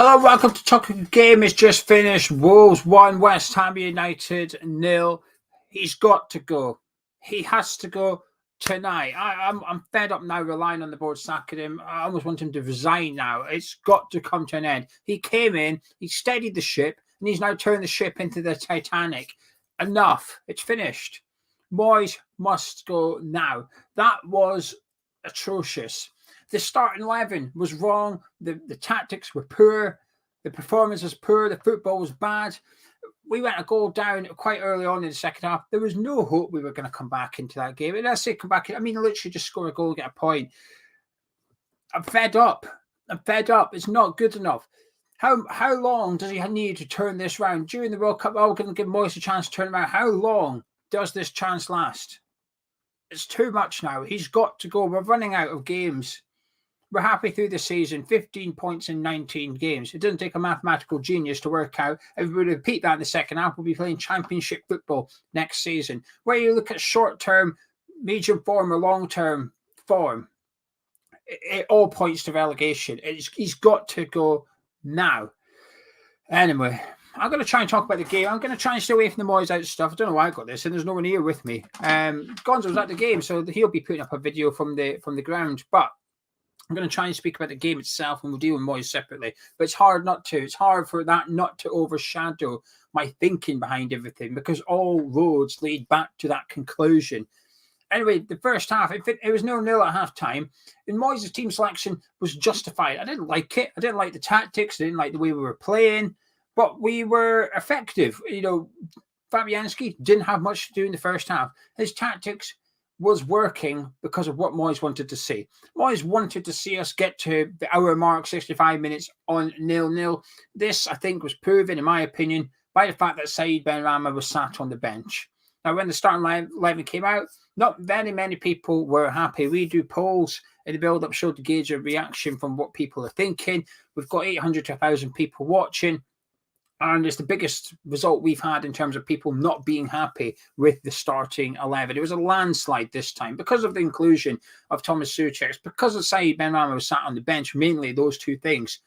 Hello, welcome to Talking Game. It's just finished. Wolves 1, West Ham United 0. He's got to go. He has to go tonight. I'm fed up now relying on the board sacking him. I almost want him to resign now. It's got to come to an end. He came in, he steadied the ship, and he's now turned the ship into the Titanic. Enough. It's finished. Moyes must go now. That was atrocious. The starting 11 was wrong. The tactics were poor. The performance was poor. The football was bad. We went a goal down quite early on in the second half. There was no hope we were going to come back into that game. And I say come back, I mean, literally just score a goal, get a point. I'm fed up. It's not good enough. How long does he need to turn this round? During the World Cup, we're going to give Moyes a chance to turn around. How long does this chance last? It's too much now. He's got to go. We're running out of games. We're happy through the season, 15 points in 19 games. It doesn't take a mathematical genius to work out. If we repeat that in the second half, we'll be playing championship football next season. Where you look at short-term, medium form or long-term form, it all points to relegation. He's got to go now. Anyway, I'm going to try and talk about the game. I'm going to try and stay away from the Moyes out stuff. I don't know why I got this, and there's no one here with me. Gonzo's at the game, so he'll be putting up a video from the ground. But I'm going to try and speak about the game itself, and we'll deal with Moyes separately. But it's hard not to. It's hard for that not to overshadow my thinking behind everything, because all roads lead back to that conclusion. Anyway, the first half, it was 0-0 at half-time, and Moyes' team selection was justified. I didn't like it. I didn't like the tactics. I didn't like the way we were playing, but we were effective. You know, Fabianski didn't have much to do in the first half. His tactics was working because of what Moyes wanted to see. Moyes wanted to see us get to the hour mark, 65 minutes on 0-0. This, I think, was proven, in my opinion, by the fact that Said Benrahma was sat on the bench. Now, when the starting 11 came out, not very many people were happy. We do polls in the build-up show to gauge a reaction from what people are thinking. We've got 800 to 1,000 people watching. And it's the biggest result we've had in terms of people not being happy with the starting 11. It was a landslide this time because of the inclusion of Thomas Souček, because of Said Benrahma was sat on the bench, mainly those two things.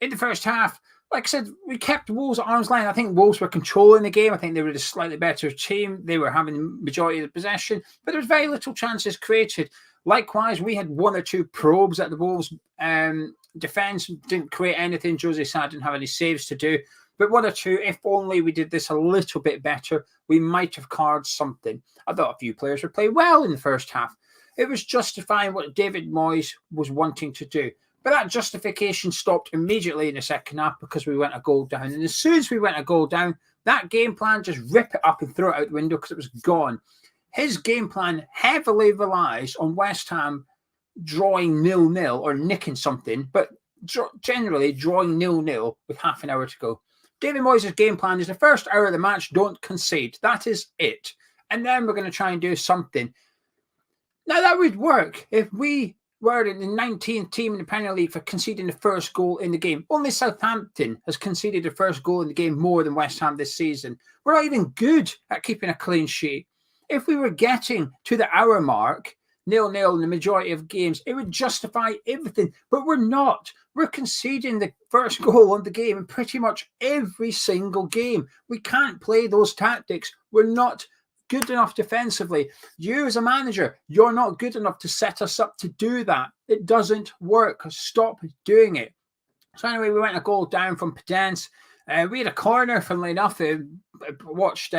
In the first half, like I said, we kept Wolves at arm's length. I think Wolves were controlling the game. I think they were a slightly better team. They were having the majority of the possession, but there was very little chances created. Likewise, we had one or two probes at the Wolves defence, didn't create anything. Jose Sa didn't have any saves to do, but one or two. If only we did this a little bit better, we might have carved something. I thought a few players would play well in the first half. It was justifying what David Moyes was wanting to do, but that justification stopped immediately in the second half because we went a goal down. And as soon as we went a goal down, that game plan, just rip it up and throw it out the window because it was gone. His game plan heavily relies on West Ham drawing 0-0 or nicking something, but generally drawing 0-0 with half an hour to go. David Moyes' game plan is the first hour of the match, don't concede. That is it. And then we're going to try and do something. Now, that would work if we were in the 19th team in the Premier League for conceding the first goal in the game. Only Southampton has conceded the first goal in the game more than West Ham this season. We're not even good at keeping a clean sheet. If we were getting to the hour mark, 0-0 in the majority of games, it would justify everything, but we're not. We're conceding the first goal of the game in pretty much every single game. We can't play those tactics. We're not good enough defensively. You as a manager, you're not good enough to set us up to do that. It doesn't work. Stop doing it. So anyway, we went a goal down from Podence. We had a corner, funnily enough. I watched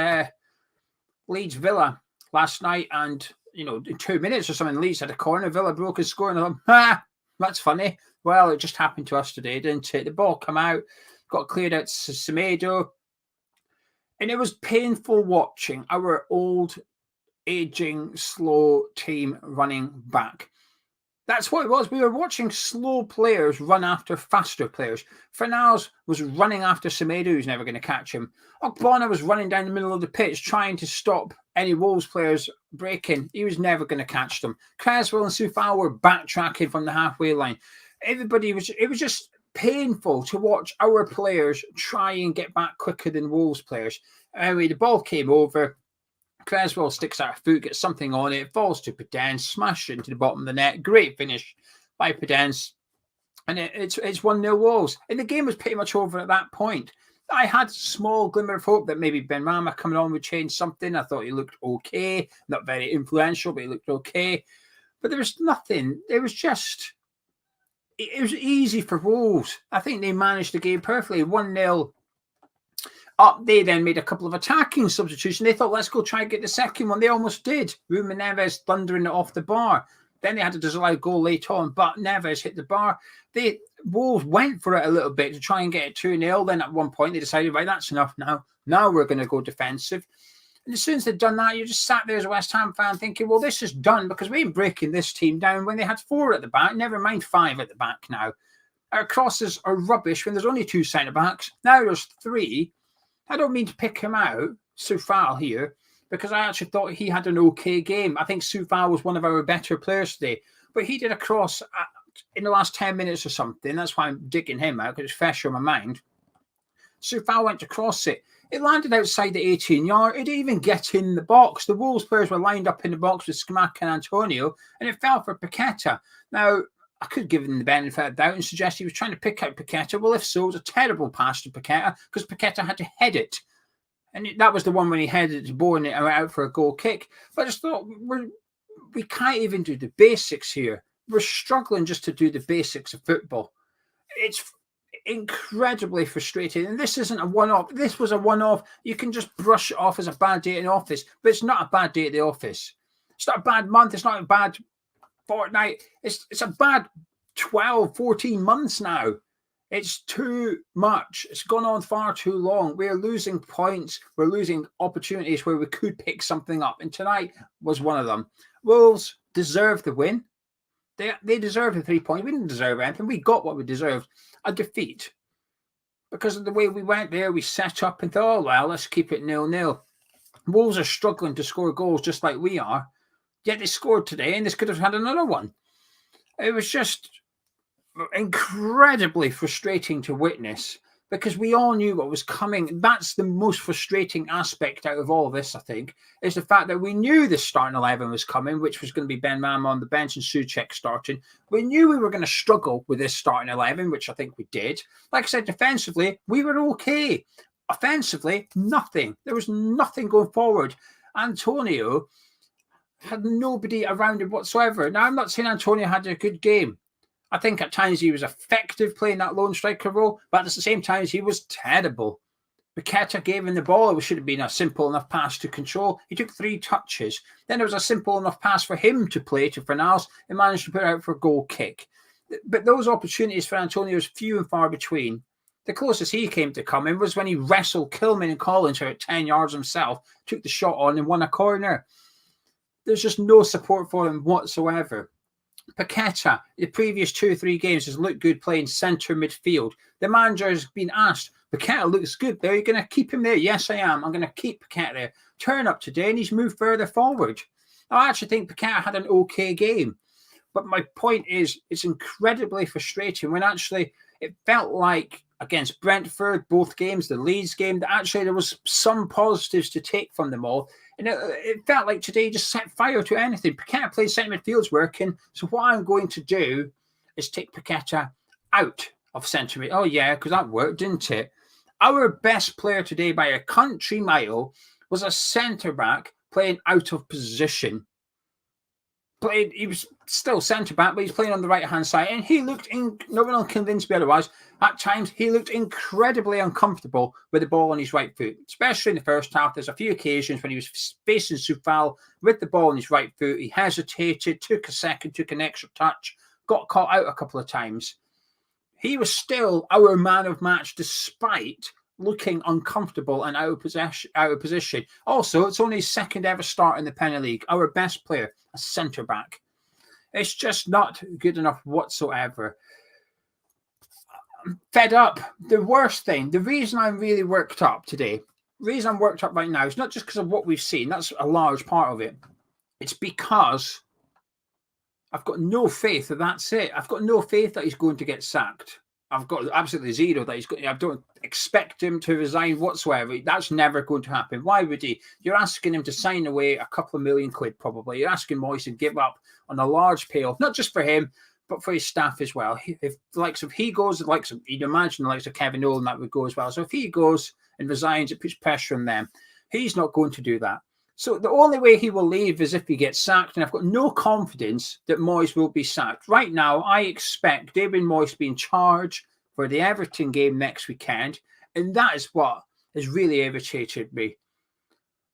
Leeds Villa last night, and in 2 minutes or something, Leeds had a corner. Villa broke his score, and I thought, that's funny. Well, it just happened to us today, didn't it? The ball come out, got cleared out to Semedo, and it was painful watching our old, aging, slow team running back. That's what it was. We were watching slow players run after faster players. Fornals was running after Semedo, who's never going to catch him. Ogbonna was running down the middle of the pitch trying to stop any Wolves players breaking. He was never going to catch them. Creswell and Soufal were backtracking from the halfway line. It was just painful to watch our players try and get back quicker than Wolves players. Anyway, the ball came over. Creswell sticks out a foot, gets something on it, falls to Podence, smashed into the bottom of the net. Great finish by Podence. And it's 1-0 Wolves. And the game was pretty much over at that point. I had a small glimmer of hope that maybe Benrahma coming on would change something. I thought he looked okay. Not very influential, but he looked okay. But there was nothing. It was easy for Wolves. I think they managed the game perfectly. 1-0 up. They then made a couple of attacking substitutions. They thought, let's go try and get the second one. They almost did. Ruben Neves thundering it off the bar. Then they had a disallowed goal late on, but Neves hit the bar. Wolves went for it a little bit to try and get it 2-0. Then at one point they decided, right, that's enough now. Now we're going to go defensive. And as soon as they'd done that, you just sat there as a West Ham fan thinking, well, this is done because we ain't breaking this team down when they had 4 at the back, never mind 5 at the back now. Our crosses are rubbish when there's only 2 centre-backs. Now there's 3. I don't mean to pick him out, Soufal here, because I actually thought he had an okay game. I think Soufal was one of our better players today. But he did a cross in the last 10 minutes or something. That's why I'm digging him out, because it's fresh on my mind. Soufal went to cross it. It landed outside the 18-yard. It didn't even get in the box. The Wolves players were lined up in the box with Skamaka and Antonio, and it fell for Paqueta. Now, I could give him the benefit of doubt and suggest he was trying to pick out Paqueta. Well, if so, it was a terrible pass to Paqueta because Paqueta had to head it. And that was the one when he headed to Bowen and out for a goal kick. But I just thought, we can't even do the basics here. We're struggling just to do the basics of football. It's incredibly frustrating. And this isn't a one-off. This was a one-off. You can just brush it off as a bad day in the office. But it's not a bad day at the office. It's not a bad month. It's not a bad fortnight. It's a bad 12, 14 months now. It's too much. It's gone on far too long. We're losing points. We're losing opportunities where we could pick something up. And tonight was one of them. Wolves deserved the win. They deserved the 3 points. We didn't deserve anything. We got what we deserved. A defeat. Because of the way we went there, we set up and thought, oh, well, let's keep it 0-0. Wolves are struggling to score goals just like we are. Yet they scored today and this could have had another one. It was just incredibly frustrating to witness because we all knew what was coming. That's the most frustrating aspect out of all of this, I think, is the fact that we knew the starting 11 was coming, which was going to be Benrahma on the bench and Souček starting. We knew we were going to struggle with this starting 11, which I think we did. Like I said, defensively, we were okay. Offensively, nothing. There was nothing going forward. Antonio had nobody around him whatsoever. Now, I'm not saying Antonio had a good game. I think at times he was effective playing that lone striker role, but at the same time, he was terrible. Paqueta gave him the ball. It should have been a simple enough pass to control. He took 3 touches. Then there was a simple enough pass for him to play to Fornals and managed to put it out for a goal kick. But those opportunities for Antonio was few and far between. The closest he came to coming was when he wrestled Kilman and Collins at 10 yards himself, took the shot on and won a corner. There's just no support for him whatsoever. Paqueta, the previous 2 or 3 games, has looked good playing centre midfield. The manager has been asked, Paqueta looks good there. You're going to keep him there? Yes, I am. I'm going to keep Paqueta there. Turn up today and he's moved further forward. I actually think Paqueta had an okay game. But my point is, it's incredibly frustrating when actually it felt like against Brentford, both games, the Leeds game, that actually there was some positives to take from them all. And it felt like today just set fire to anything. Paqueta played centre midfield's working. So what I'm going to do is take Paqueta out of centre mid. Oh, yeah, because that worked, didn't it? Our best player today by a country mile was a centre-back playing out of position. He was still centre-back, but he's playing on the right-hand side. And he looked, no one will convince me otherwise, at times he looked incredibly uncomfortable with the ball on his right foot, especially in the first half. There's a few occasions when he was facing Soufal with the ball on his right foot. He hesitated, took a second, took an extra touch, got caught out a couple of times. He was still our man of match despite looking uncomfortable and out of position. Also, it's only his second ever start in the Premier League. Our best player, a centre-back. It's just not good enough whatsoever. I'm fed up. The worst thing, the reason I'm really worked up today, the reason I'm worked up right now is not just because of what we've seen. That's a large part of it. It's because I've got no faith that that's it. I've got no faith that he's going to get sacked. I've got absolutely zero that he's going. I don't expect him to resign whatsoever. That's never going to happen. Why would he? You're asking him to sign away a couple of £1 million probably. You're asking Moyes to give up on a large payoff, not just for him, but for his staff as well. If the likes of he goes, you'd imagine the likes of Kevin Nolan that would go as well. So if he goes and resigns, it puts pressure on them. He's not going to do that. So the only way he will leave is if he gets sacked, and I've got no confidence that Moyes will be sacked. Right now, I expect David Moyes to be in charge for the Everton game next weekend, and that is what has really irritated me.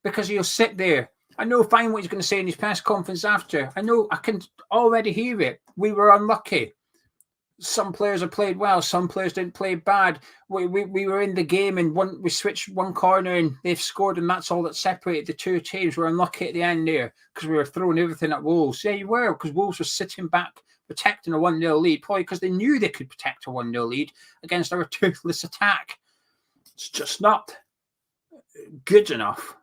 Because he'll sit there. I know fine what he's going to say in his press conference after. I know, I can already hear it. We were unlucky. Some players have played well. Some players didn't play bad. We were in the game and we switched one corner and they've scored, and that's all that separated the two teams. We're unlucky at the end there because we were throwing everything at Wolves. Yeah, you were, because Wolves were sitting back protecting a 1-0 lead, probably because they knew they could protect a 1-0 lead against our toothless attack. It's just not good enough.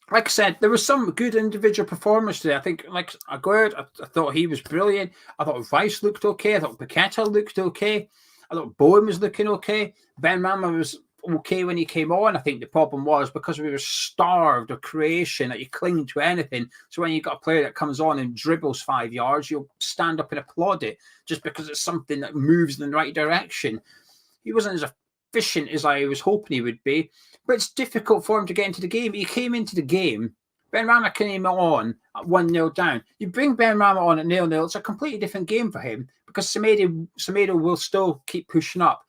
Like I said, there was some good individual performance today. I think, like Aguerd, I thought he was brilliant. I thought Rice looked okay. I thought Paqueta looked okay. I thought Bowen was looking okay. Benrahma was okay when he came on. I think the problem was because we were starved of creation, that you cling to anything. So when you've got a player that comes on and dribbles 5 yards, you'll stand up and applaud it just because it's something that moves in the right direction. He wasn't as efficient as I was hoping he would be. But it's difficult for him to get into the game. He came into the game. Benrahma came on at 1-0 down. You bring Benrahma on at 0-0, it's a completely different game for him because Semedo will still keep pushing up.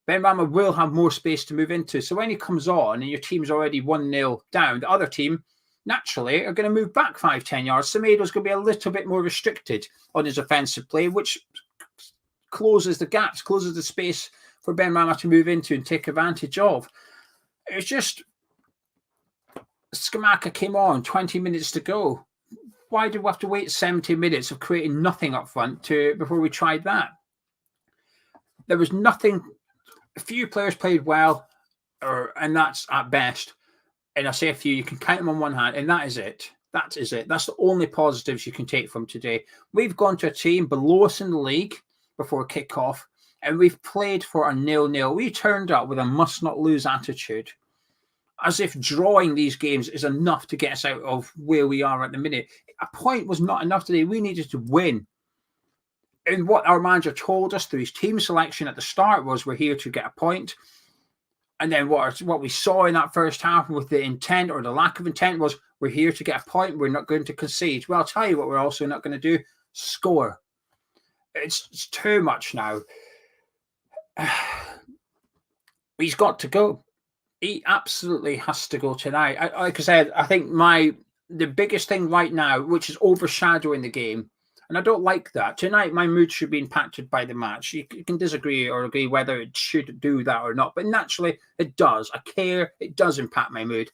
Benrahma will have more space to move into. So when he comes on and your team's already 1-0 down, the other team naturally are going to move back 5-10 yards. Semedo's going to be a little bit more restricted on his offensive play, which closes the gaps, closes the space for Benrahma to move into and take advantage of. It's just Scamacca came on 20 minutes to go. Why did we have to wait 70 minutes of creating nothing up front before we tried that? There was nothing. A few players played well, and that's at best. And I say a few, you can count them on one hand, and that is it. That is it. That's the only positives you can take from today. We've gone to a team below us in the league before kickoff, and we've played for a 0-0. We turned up with a must-not-lose attitude, as if drawing these games is enough to get us out of where we are at the minute. A point was not enough today. We needed to win. And what our manager told us through his team selection at the start was we're here to get a point. And then what we saw in that first half with the intent or the lack of intent was we're here to get a point. We're not going to concede. Well, I'll tell you what we're also not going to do. Score. It's too much now. He's got to go. He absolutely has to go tonight. Like I said, I think the biggest thing right now, which is overshadowing the game, and I don't like that. Tonight, my mood should be impacted by the match. You can disagree or agree whether it should do that or not, but naturally, it does. I care. It does impact my mood.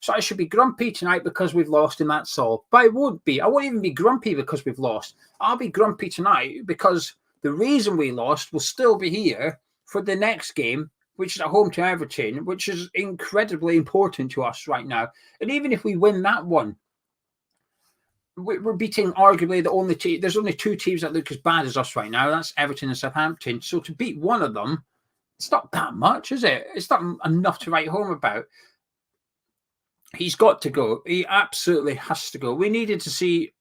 So I should be grumpy tonight because we've lost, and that's all. But I won't be. I won't even be grumpy because we've lost. I'll be grumpy tonight because the reason we lost will still be here for the next game, which is at home to Everton, which is incredibly important to us right now. And even if we win that one, we're beating arguably the only team. There's only two teams that look as bad as us right now. That's Everton and Southampton. So to beat one of them, it's not that much, is it? It's not enough to write home about. He's got to go. He absolutely has to go. We needed to see,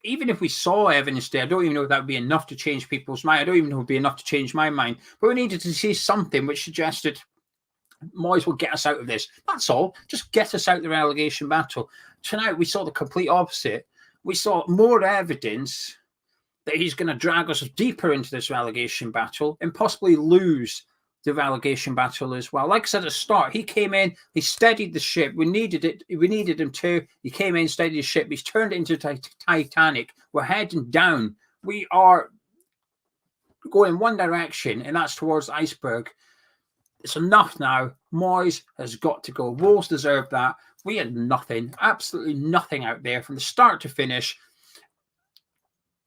even if we saw evidence there, I don't even know if that would be enough to change people's mind. I don't even know if it would be enough to change my mind. But we needed to see something which suggested Moyes will get us out of this. That's all. Just get us out of the relegation battle. Tonight, we saw the complete opposite. We saw more evidence that he's going to drag us deeper into this relegation battle and possibly lose the relegation battle as well. Like I said at the start, he came in, he steadied the ship. We needed it. We needed him too. He came in, steadied the ship. He's turned it into Titanic. We're heading down. We are going one direction, and that's towards the iceberg. It's enough now. Moyes has got to go. Wolves deserve that. We had nothing, absolutely nothing out there from the start to finish.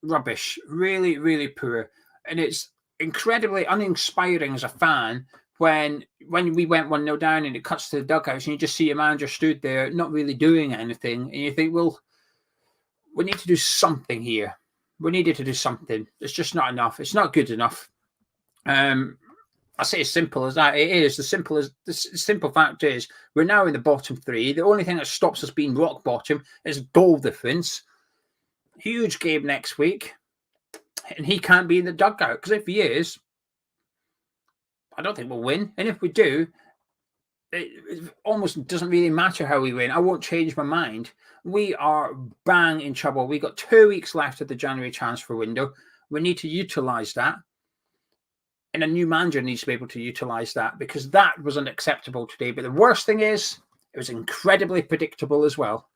Rubbish. Really, really poor. And it's incredibly uninspiring as a fan when we went 1-0 down and it cuts to the dugouts and you just see your manager stood there not really doing anything. And you think, well, we need to do something here. We needed to do something. It's just not enough. It's not good enough. I say as simple as that. It is. The simple fact is we're now in the bottom three. The only thing that stops us being rock bottom is goal difference. Huge game next week. and he can't be in the dugout, because if he is, I don't think we'll win. And if we do, it almost doesn't really matter how we win. I won't change my mind. We are bang in trouble. We got 2 weeks left of the January transfer window. We need to utilise that. And a new manager needs to be able to utilise that, because that was unacceptable today. But the worst thing is, it was incredibly predictable as well.